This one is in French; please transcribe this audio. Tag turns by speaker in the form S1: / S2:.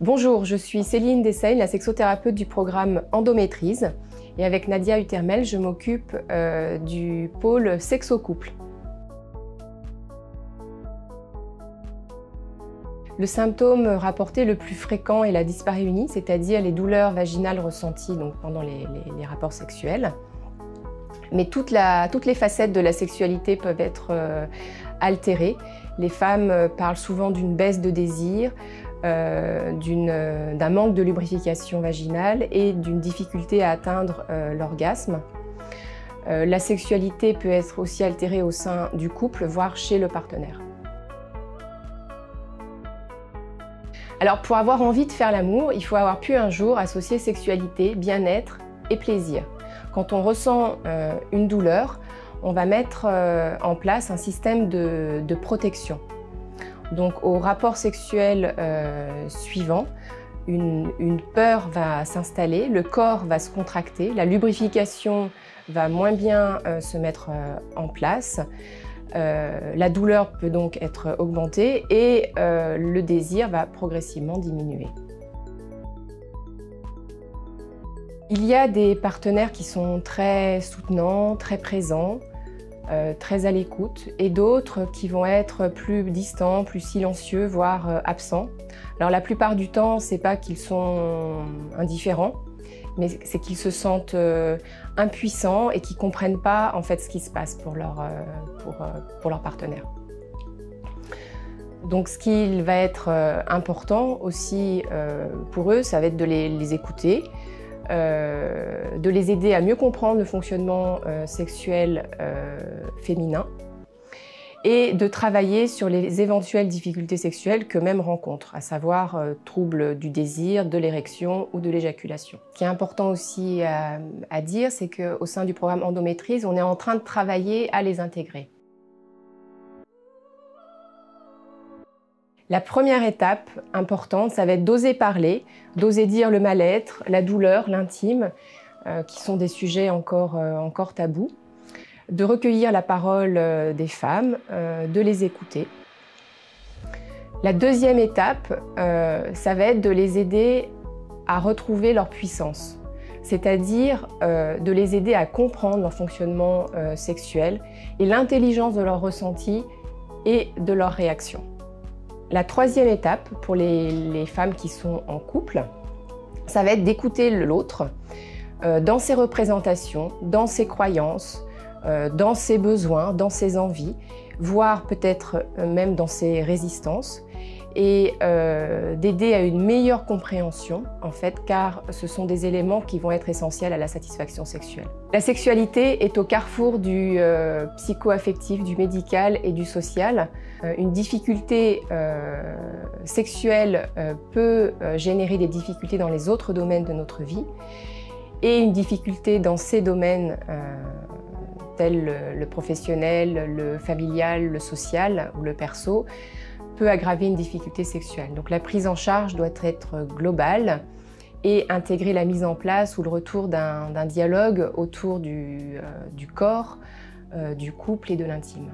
S1: Bonjour, je suis Céline Dessaigne, la sexothérapeute du programme Endométrise. Et avec Nadia Utermel, je m'occupe du pôle sexe-couple. Le symptôme rapporté le plus fréquent est la dyspareunie, c'est-à-dire les douleurs vaginales ressenties pendant les rapports sexuels. Mais toutes les facettes de la sexualité peuvent être altérées. Les femmes parlent souvent d'une baisse de désir, d'un manque de lubrification vaginale et d'une difficulté à atteindre l'orgasme. La sexualité peut être aussi altérée au sein du couple, voire chez le partenaire. Alors pour avoir envie de faire l'amour, il faut avoir pu un jour associer sexualité, bien-être et plaisir. Quand on ressent une douleur, on va mettre en place un système de protection. Donc au rapport sexuel suivant, une peur va s'installer, le corps va se contracter, la lubrification va moins bien se mettre en place, la douleur peut donc être augmentée et le désir va progressivement diminuer. Il y a des partenaires qui sont très soutenants, très présents, très à l'écoute, et d'autres qui vont être plus distants, plus silencieux, voire absents. Alors la plupart du temps, c'est pas qu'ils sont indifférents, mais c'est qu'ils se sentent impuissants et qu'ils comprennent pas en fait ce qui se passe pour leur partenaire. Donc ce qui va être important aussi pour eux, ça va être de les écouter, de les aider à mieux comprendre le fonctionnement sexuel féminin et de travailler sur les éventuelles difficultés sexuelles qu'eux-mêmes rencontrent, à savoir troubles du désir, de l'érection ou de l'éjaculation. Ce qui est important aussi à dire, c'est qu'au sein du programme Endométrise, on est en train de travailler à les intégrer. La première étape importante, ça va être d'oser parler, d'oser dire le mal-être, la douleur, l'intime, qui sont des sujets encore tabous, de recueillir la parole des femmes, de les écouter. La deuxième étape, ça va être de les aider à retrouver leur puissance, c'est-à-dire de les aider à comprendre leur fonctionnement sexuel et l'intelligence de leurs ressentis et de leurs réactions. La troisième étape pour les femmes qui sont en couple, ça va être d'écouter l'autre dans ses représentations, dans ses croyances, dans ses besoins, dans ses envies, voire peut-être même dans ses résistances, et d'aider à une meilleure compréhension, en fait, car ce sont des éléments qui vont être essentiels à la satisfaction sexuelle. La sexualité est au carrefour du psycho-affectif, du médical et du social. Une difficulté sexuelle peut générer des difficultés dans les autres domaines de notre vie, et une difficulté dans ces domaines tels le professionnel, le familial, le social ou le perso, peut aggraver une difficulté sexuelle. Donc la prise en charge doit être globale et intégrer la mise en place ou le retour d'un dialogue autour du corps, du couple et de l'intime.